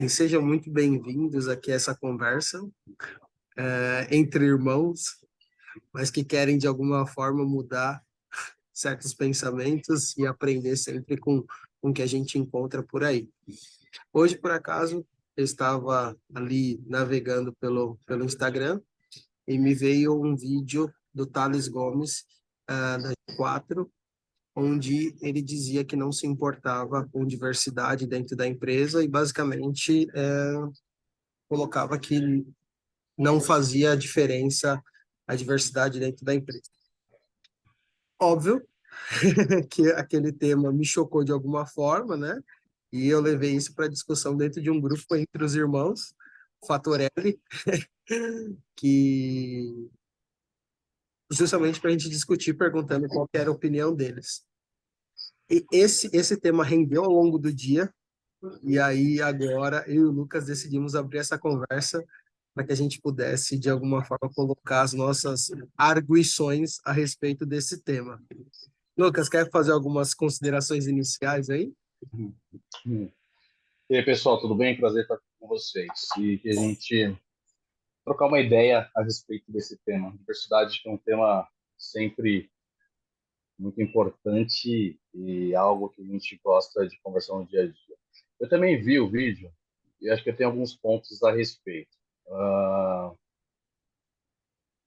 E sejam muito bem-vindos aqui a essa conversa entre irmãos, mas que querem de alguma forma mudar certos pensamentos e aprender sempre com o que a gente encontra por aí. Hoje, por acaso, eu estava ali navegando pelo Instagram e me veio um vídeo do Thales Gomes, da G4, onde ele dizia que não se importava com diversidade dentro da empresa e basicamente colocava que não fazia diferença a diversidade dentro da empresa. Óbvio que aquele tema me chocou de alguma forma, né? E eu levei isso para discussão dentro de um grupo entre os irmãos, Fator L, que justamente para a gente discutir, perguntando qual era a opinião deles. E esse tema rendeu ao longo do dia, e aí agora eu e o Lucas decidimos abrir essa conversa para que a gente pudesse, de alguma forma, colocar as nossas arguições a respeito desse tema. Lucas, quer fazer algumas considerações iniciais aí? E aí, pessoal, tudo bem? Prazer estar aqui com vocês. E que a gente trocar uma ideia a respeito desse tema. Diversidade é um tema sempre muito importante e algo que a gente gosta de conversar no dia a dia. Eu também vi o vídeo e acho que tem alguns pontos a respeito.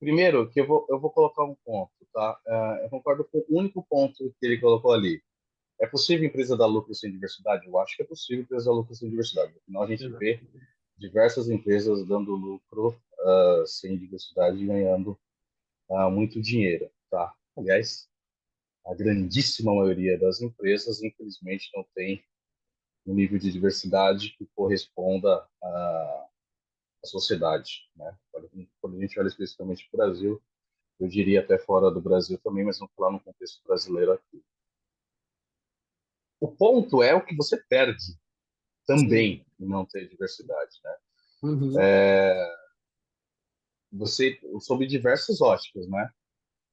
Primeiro, que eu vou colocar um ponto, tá? Eu concordo com o único ponto que ele colocou ali. É possível empresa dar lucro sem diversidade? Eu acho que é possível empresa dar lucro sem diversidade. Afinal, a gente vê diversas empresas dando lucro sem diversidade e ganhando muito dinheiro, tá? Aliás, a grandíssima maioria das empresas, infelizmente, não tem um nível de diversidade que corresponda à sociedade, né? Quando a gente olha especificamente para o Brasil, eu diria até fora do Brasil também, mas vamos falar no contexto brasileiro aqui. O ponto é o que você perde Sim. também em não ter diversidade, né? Uhum. Você, sob diversas óticas, né?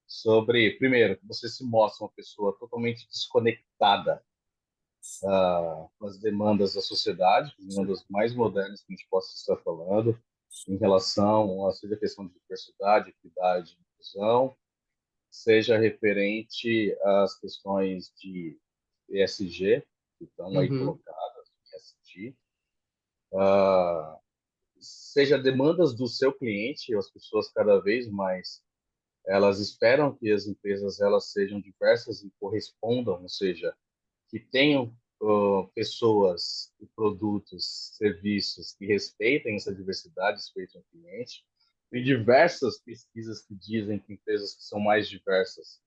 Sobre, primeiro, que você se mostra uma pessoa totalmente desconectada com as demandas da sociedade, as demandas mais modernas que a gente possa estar falando, em relação a seja a questão de diversidade, equidade, inclusão, seja referente às questões de ESG, que estão aí Uhum. colocadas, ESG, seja demandas do seu cliente, as pessoas cada vez mais elas esperam que as empresas elas sejam diversas e correspondam, ou seja, que tenham pessoas, produtos, serviços que respeitem essa diversidade, respeitem o cliente. Tem diversas pesquisas que dizem que empresas que são mais diversas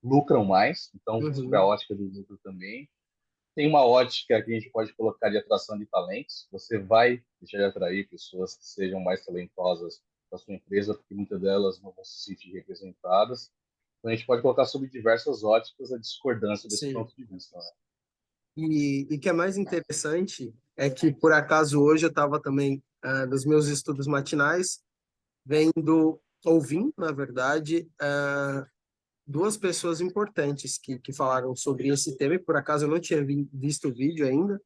lucram mais, então, sobre a Uhum. ótica do lucro também. Tem uma ótica que a gente pode colocar de atração de talentos. Você vai deixar de atrair pessoas que sejam mais talentosas para sua empresa, porque muitas delas não vão se sentir representadas. Então, a gente pode colocar sobre diversas óticas a discordância desse Sim. ponto de vista, né? E que é mais interessante é que, por acaso, hoje eu estava também, nos meus estudos matinais, ouvindo, na verdade, duas pessoas importantes que falaram sobre esse tema, e por acaso eu não tinha visto o vídeo ainda,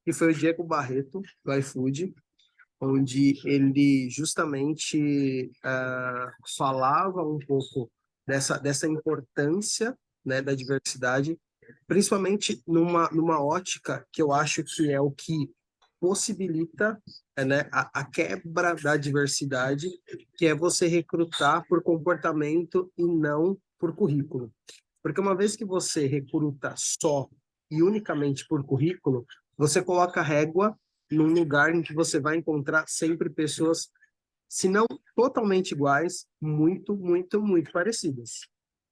que foi o Diego Barreto, do iFood, onde ele justamente falava um pouco dessa importância, né, da diversidade, principalmente numa ótica que eu acho que é o que possibilita, né, a quebra da diversidade, que é você recrutar por comportamento e não por currículo. Porque uma vez que você recruta só e unicamente por currículo, você coloca régua num lugar em que você vai encontrar sempre pessoas, se não totalmente iguais, muito, muito, muito parecidas.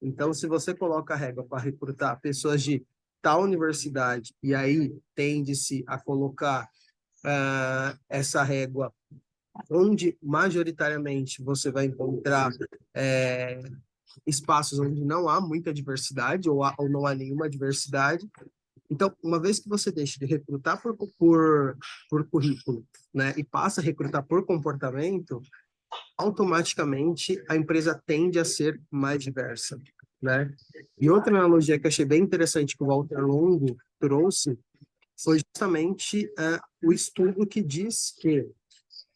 Então, se você coloca a régua para recrutar pessoas de tal universidade, e aí tende-se a colocar essa régua onde majoritariamente você vai encontrar é, espaços onde não há muita diversidade ou não há nenhuma diversidade. Então, uma vez que você deixa de recrutar por currículo, né, e passa a recrutar por comportamento, automaticamente a empresa tende a ser mais diversa, né? E outra analogia que eu achei bem interessante que o Walter Longo trouxe foi justamente o estudo que diz que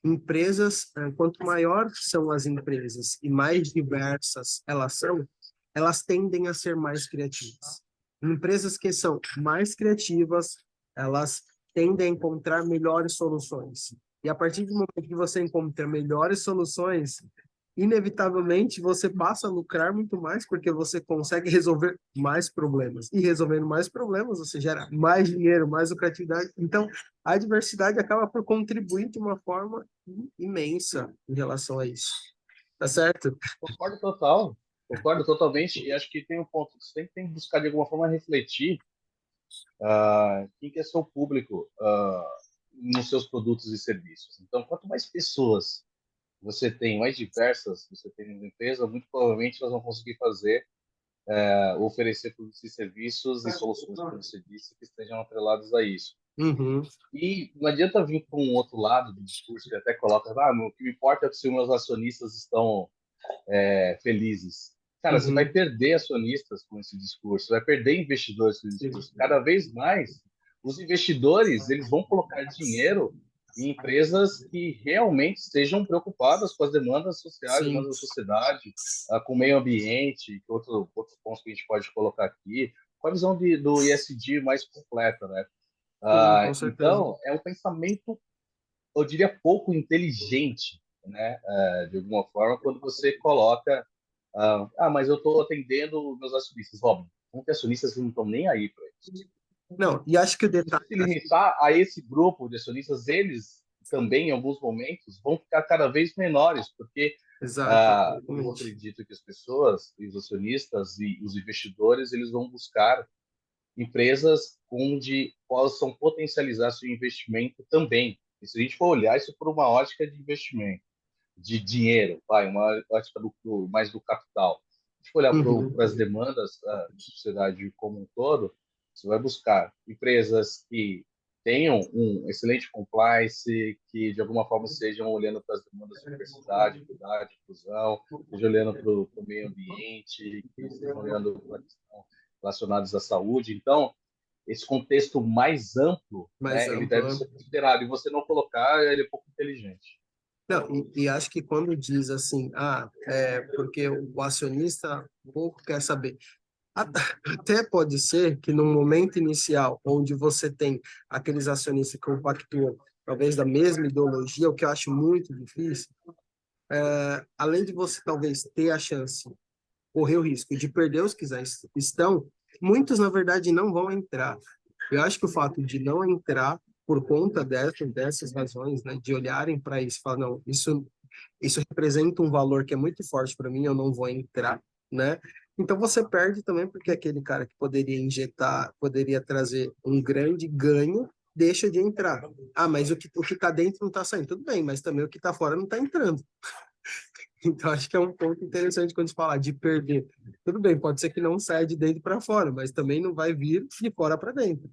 empresas, quanto maior são as empresas e mais diversas elas são, elas tendem a ser mais criativas. Empresas que são mais criativas, elas tendem a encontrar melhores soluções. E a partir do momento que você encontra melhores soluções, inevitavelmente você passa a lucrar muito mais porque você consegue resolver mais problemas. E resolvendo mais problemas, você gera mais dinheiro, mais lucratividade. Então, a diversidade acaba por contribuir de uma forma imensa em relação a isso. Tá certo? Concordo total, concordo totalmente, e acho que tem um ponto que você tem que buscar de alguma forma refletir quem que é seu público nos seus produtos e serviços. Então, quanto mais pessoas você tem, mais diversas você tem na empresa, muito provavelmente elas vão conseguir fazer, oferecer produtos e serviços e soluções, como você disse, que estejam atrelados a isso. Uhum. E não adianta vir para um outro lado do discurso que até coloca, o que me importa é se os meus acionistas estão felizes. Cara, você vai Uhum. perder acionistas com esse discurso, vai perder investidores com esse discurso. Cada vez mais, os investidores eles vão colocar dinheiro em empresas que realmente estejam preocupadas com as demandas sociais, Sim. demandas da sociedade, com o meio ambiente, outros pontos que a gente pode colocar aqui, com a visão do ESG mais completa, né? Sim, com certeza. Então, é um pensamento, eu diria, pouco inteligente, né? De alguma forma, quando você coloca, mas eu estou atendendo meus acionistas. Óbvio, muitos acionistas não estão nem aí para isso. Não, e acho que o Se detalhe... se limitar a esse grupo de acionistas, eles também, em alguns momentos, vão ficar cada vez menores, porque Exato, eu exatamente. acredito que as pessoas, os acionistas e os investidores, eles vão buscar empresas onde possam potencializar seu investimento também. E se a gente for olhar isso por uma ótica de investimento, de dinheiro, uma ótica mais do capital. Se a gente for olhar Uhum. para as demandas da sociedade como um todo, você vai buscar empresas que tenham um excelente compliance, que de alguma forma estejam olhando para as demandas de diversidade, equidade, inclusão, estejam olhando para o meio ambiente, que estejam olhando para a questão relacionadas à saúde. Então, esse contexto mais amplo, Mais né, ele amplo, deve né? ser considerado. E você não colocar, ele é pouco inteligente. Não, e acho que quando diz assim, porque o acionista pouco quer saber. A- Até pode ser que no momento inicial, onde você tem aqueles acionistas que compactuam, talvez da mesma ideologia, o que eu acho muito difícil, além de você talvez ter a chance, correr o risco de perder os que já estão, muitos, na verdade, não vão entrar. Eu acho que o fato de não entrar por conta dessas razões, né, de olharem para isso, falar, não, isso representa um valor que é muito forte para mim, eu não vou entrar, né? Então você perde também porque aquele cara que poderia injetar, poderia trazer um grande ganho, deixa de entrar. Ah, mas o que está dentro não está saindo. Tudo bem, mas também o que está fora não está entrando. Então acho que é um ponto interessante quando se falar de perder. Tudo bem, pode ser que não saia de dentro para fora, mas também não vai vir de fora para dentro.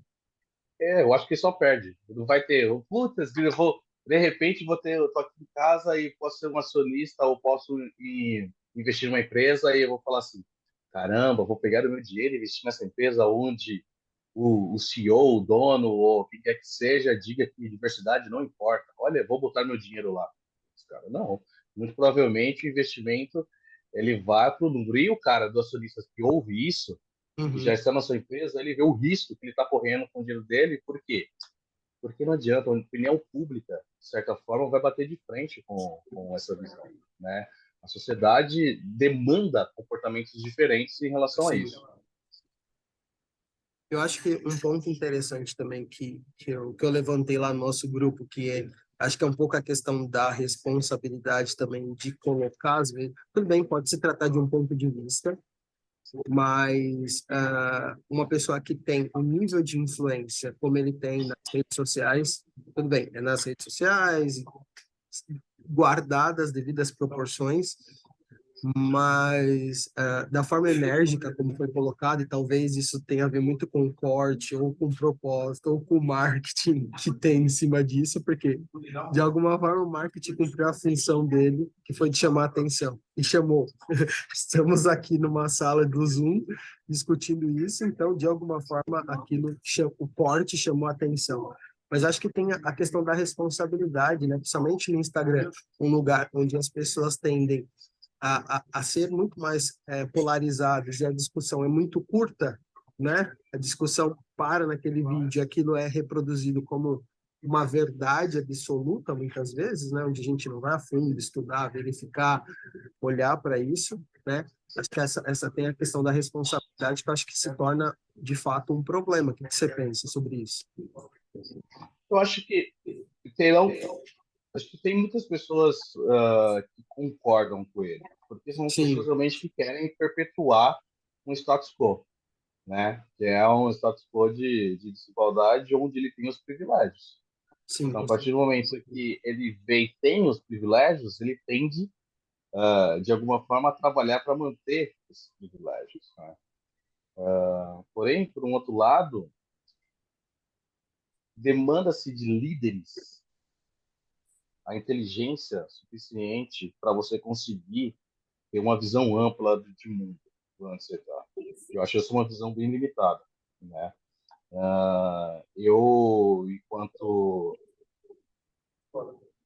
Eu acho que só perde. Não vai ter. Putz, de repente, eu tô aqui em casa e posso ser um acionista ou posso investir numa empresa e eu vou falar assim: caramba, vou pegar o meu dinheiro e investir nessa empresa onde o CEO, o dono ou quem quer que seja, diga que diversidade não importa. Olha, vou botar meu dinheiro lá. Cara, não. Muito provavelmente o investimento ele vai para o Rio, cara, do acionista que ouve isso e já Uhum. está na sua empresa, ele vê o risco que ele está correndo com o dinheiro dele. Por quê? Porque não adianta, a opinião pública, de certa forma, vai bater de frente com essa visão, né? A sociedade demanda comportamentos diferentes em relação a Sim. isso. Eu acho que um ponto interessante também que eu levantei lá no nosso grupo, acho que é um pouco a questão da responsabilidade também de colocar, às vezes, tudo bem, pode se tratar de um ponto de vista, mas uma pessoa que tem um nível de influência como ele tem nas redes sociais, tudo bem, é nas redes sociais, guardadas as devidas proporções, mas da forma enérgica como foi colocado, e talvez isso tenha a ver muito com o corte, ou com o propósito, ou com o marketing que tem em cima disso, porque de alguma forma o marketing cumpriu a função dele, que foi de chamar a atenção, e chamou. Estamos aqui numa sala do Zoom discutindo isso, então de alguma forma o corte chamou a atenção. Mas acho que tem a questão da responsabilidade, né? Principalmente no Instagram, um lugar onde as pessoas tendem a ser muito mais polarizadas e a discussão é muito curta, né? A discussão para naquele vídeo, aquilo é reproduzido como uma verdade absoluta, muitas vezes, né? Onde a gente não vai a fundo estudar, verificar, olhar para isso, né? Acho que essa tem a questão da responsabilidade que eu acho que se torna, de fato, um problema. O que você pensa sobre isso? Eu acho que terão, acho que tem muitas pessoas que concordam com ele, porque são pessoas Sim, realmente que querem perpetuar um status quo, né? Que é um status quo de desigualdade onde ele tem os privilégios. sim, Então, a partir do momento que ele vê e tem os privilégios, ele tende, de alguma forma, a trabalhar para manter esses privilégios, né? Porém, por um outro lado, demanda-se de líderes a inteligência suficiente para você conseguir ter uma visão ampla de mundo onde você está. Eu acho essa uma visão bem limitada, né? Eu, enquanto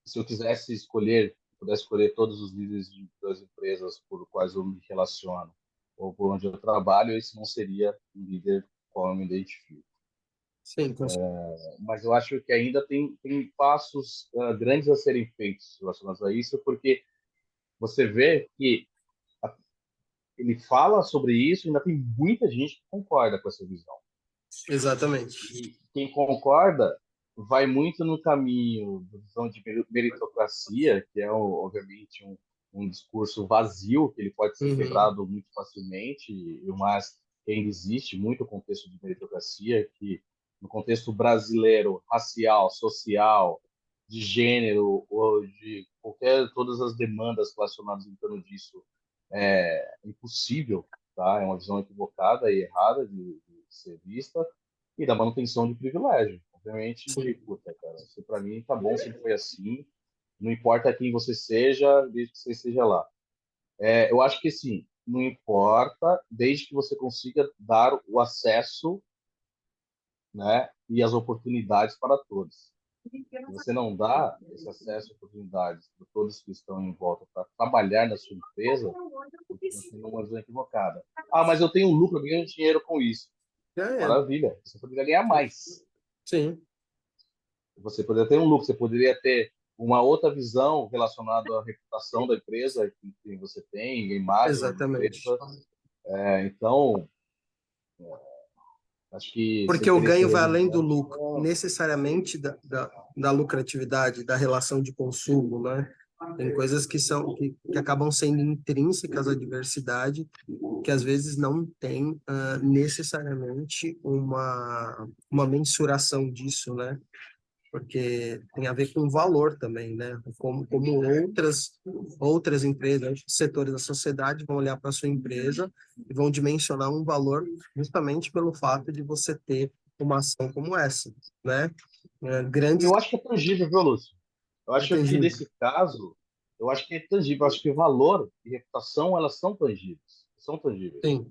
se eu quisesse escolher, pudesse escolher todos os líderes das empresas por quais eu me relaciono ou por onde eu trabalho, esse não seria um líder com qual eu me identifico. sim, Mas eu acho que ainda tem passos grandes a serem feitos relacionados a isso, porque você vê que ele fala sobre isso e ainda tem muita gente que concorda com essa visão. exatamente. E quem concorda vai muito no caminho da visão de meritocracia, que é, obviamente, um discurso vazio, que ele pode ser Uhum, quebrado muito facilmente, mas ainda existe muito o contexto de meritocracia, que no contexto brasileiro, racial, social, de gênero, ou de todas as demandas relacionadas em torno disso, é impossível, tá? É uma visão equivocada e errada de ser vista, e da manutenção de privilégio. Obviamente, de, sim. puta, cara, isso para mim tá bom, sempre foi assim, não importa quem você seja, desde que você esteja lá. Eu acho que sim, não importa, desde que você consiga dar o acesso, né, e as oportunidades para todos. Se você não dá esse acesso e oportunidades para todos que estão em volta para trabalhar na sua empresa, você tem uma visão equivocada. Ah, mas eu tenho lucro, eu ganho dinheiro com isso. Já é. Maravilha, você poderia ganhar mais. Sim, Você poderia ter um lucro, você poderia ter uma outra visão relacionada à reputação da empresa que você tem, a imagem da exatamente. empresa. Então, acho que Porque sem o querer ser ganho vai além do redundante, lucro, necessariamente da lucratividade, da relação de consumo, né? Tem coisas que acabam sendo intrínsecas à diversidade, que às vezes não tem necessariamente uma mensuração disso, né? Porque tem a ver com valor também, né? Como outras empresas, outros setores da sociedade vão olhar para a sua empresa e vão dimensionar um valor justamente pelo fato de você ter uma ação como essa, né? Grandes eu acho que é tangível, viu, Lúcio? Eu acho que atingidos. nesse caso, eu acho que é tangível. Eu acho que valor e reputação, elas são tangíveis. São tangíveis. Sim.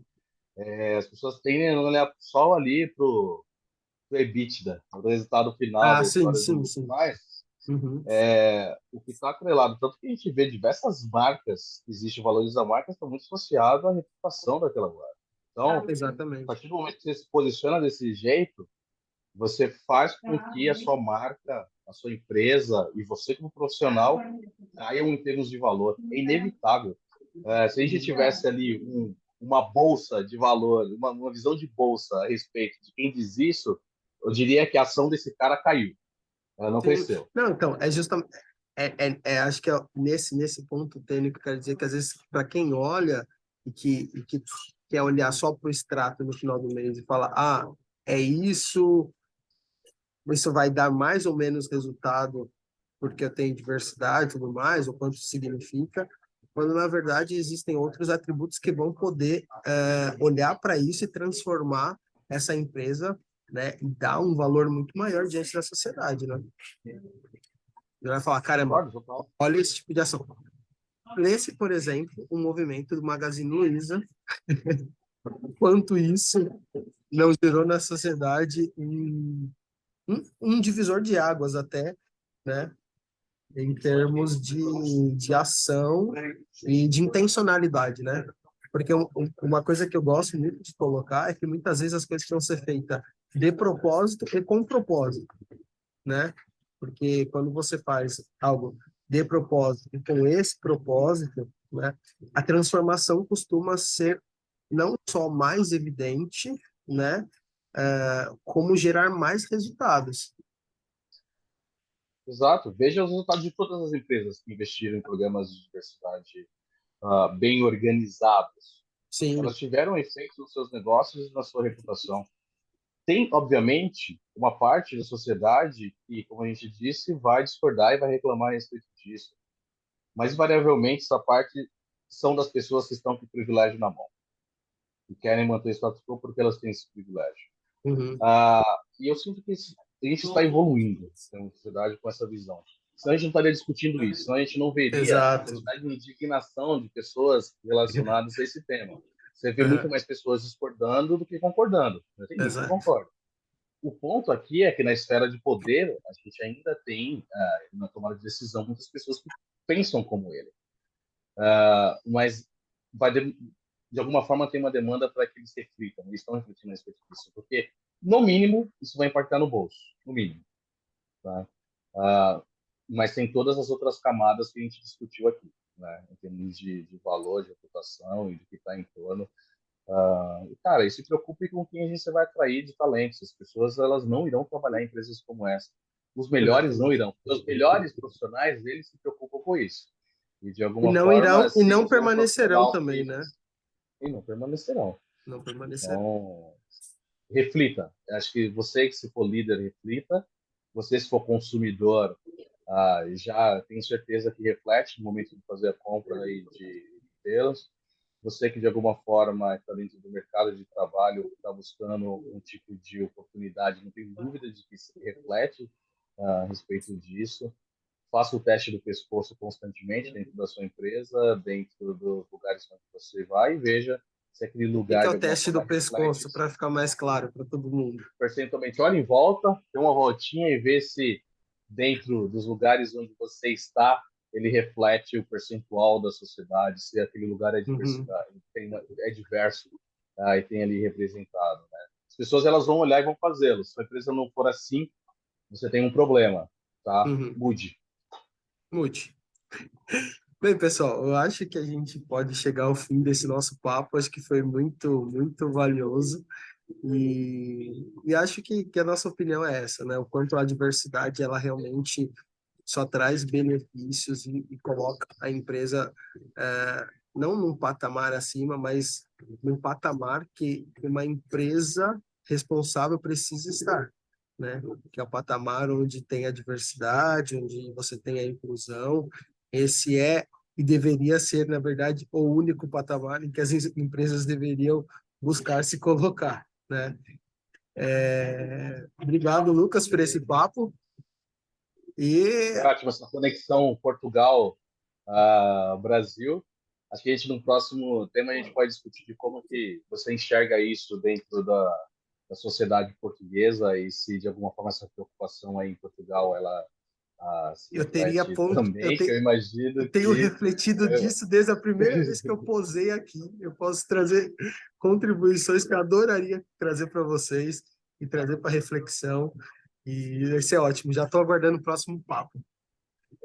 As pessoas tendem a olhar só ali pro EBITDA, o resultado final Ah, da sim, história do sim, lucro. sim. Mas Uhum. o que está atrelado, tanto que a gente vê diversas marcas, existe o valores da marca, estão muito associado à reputação daquela marca. Então, a Exatamente. partir do momento que você se posiciona desse jeito, você faz com que a sua marca, a sua empresa e você como profissional caiam em termos de valor. É inevitável. Se a gente tivesse ali uma bolsa de valor, uma visão de bolsa a respeito de quem diz isso, eu diria que a ação desse cara caiu. Ela não Sim. cresceu. Não, então, é justamente. Acho que nesse ponto técnico, quero dizer que às vezes, para quem olha e que quer olhar só para o extrato no final do mês e falar, é isso vai dar mais ou menos resultado porque eu tenho diversidade e tudo mais, o quanto isso significa. quando na verdade existem outros atributos que vão poder olhar para isso e transformar essa empresa, né, e dar um valor muito maior diante da sociedade, né? Ele vai falar, caramba, Concordo, total. olha esse tipo de ação. Lê-se, por exemplo, o movimento do Magazine Luiza, quanto isso não gerou na sociedade um divisor de águas até, né? Em termos de ação e de intencionalidade, né? Porque uma coisa que eu gosto muito de colocar é que muitas vezes as coisas precisam ser feitas de propósito e com propósito, né? Porque quando você faz algo de propósito e com esse propósito, né, a transformação costuma ser não só mais evidente, né, como gerar mais resultados. Exato. Veja os resultados de todas as empresas que investiram em programas de diversidade bem organizados. Sim, Elas tiveram efeitos nos seus negócios e na sua reputação. Tem, obviamente, uma parte da sociedade que, como a gente disse, vai discordar e vai reclamar a respeito disso. Mas, invariavelmente, essa parte são das pessoas que estão com o privilégio na mão e querem manter o status quo porque elas têm esse privilégio. uhum, E eu sinto que a gente está evoluindo como sociedade com essa visão. Senão a gente não estaria discutindo isso, senão a gente não veria a exato. quantidade de indignação de pessoas relacionadas a esse tema. Você vê muito Uhum, mais pessoas discordando do que concordando. Tem muito que exato. concorda. O ponto aqui é que na esfera de poder, a gente ainda tem, na tomada de decisão, muitas pessoas que pensam como ele. Mas vai de alguma forma tem uma demanda para que eles reflitam, eles estão refletindo a respeito disso, porque, no mínimo, isso vai impactar no bolso, no mínimo. Tá? Ah, mas tem todas as outras camadas que a gente discutiu aqui, né? Em termos de valor, de reputação e do que está em torno. E, cara, e se preocupe com quem a gente vai atrair de talentos. As pessoas elas não irão trabalhar em empresas como essa. Os melhores não Exatamente. irão. Os melhores profissionais, eles se preocupam com isso. E, de E alguma não forma, irão, e se não você é um permanecerão profissional também, que... né? E não permanecerão. Não permanecerão. Então, reflita. Acho que você que se for líder, reflita. Você se for consumidor, já tenho certeza que reflete no momento de fazer a compra aí de telas. Você que de alguma forma está dentro do mercado de trabalho, está buscando um tipo de oportunidade, não tenho dúvida de que se reflete a respeito disso. Faça o teste do pescoço constantemente dentro da sua empresa, dentro dos lugares onde você vai, e veja se aquele O que lugar é de o alguma teste do forma reflete pescoço, isso. para ficar mais claro para todo mundo? Percentualmente, olha em volta, dê uma voltinha e vê se dentro dos lugares onde você está, ele reflete o percentual da sociedade, se aquele lugar é Uhum. diversidade, é diverso, e tem ali representado, né? As pessoas elas vão olhar e vão fazê-lo. Se a empresa não for assim, você tem um problema, tá? Uhum. Mude. Mude. Bem, pessoal, eu acho que a gente pode chegar ao fim desse nosso papo. Acho que foi muito, muito valioso. E acho que a nossa opinião é essa, né? O quanto a diversidade, ela realmente só traz benefícios e coloca a empresa não num patamar acima, mas num patamar que uma empresa responsável precisa estar, né? Que é o patamar onde tem a diversidade, onde você tem a inclusão. Esse é e deveria ser, na verdade, o único patamar em que as empresas deveriam buscar se colocar, né? Obrigado, Lucas, por esse papo. Foi E ótimo essa conexão Portugal, Brasil. Acho que a gente no próximo tema a gente pode discutir de como que você enxerga isso dentro da sociedade portuguesa e se de alguma forma essa preocupação aí em Portugal ela se eu teria reflete ponto, também, que eu eu imagino tenho que refletido disso desde a primeira vez que eu posei aqui. Eu posso trazer contribuições que eu adoraria trazer para vocês e trazer para reflexão. E vai ser ótimo. Já estou aguardando o próximo papo.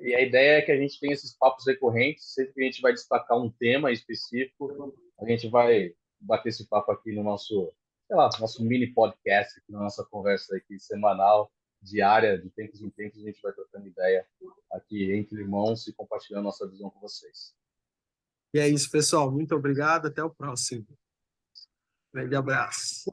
e a ideia é que a gente tenha esses papos recorrentes, sempre que a gente vai destacar um tema específico, a gente vai bater esse papo aqui no nosso, sei lá, nosso mini podcast, aqui na nossa conversa aqui semanal, diária, de tempos em tempos, a gente vai trocando ideia aqui entre irmãos e compartilhando nossa visão com vocês. E é isso, pessoal. Muito obrigado. Até o próximo. Grande abraço.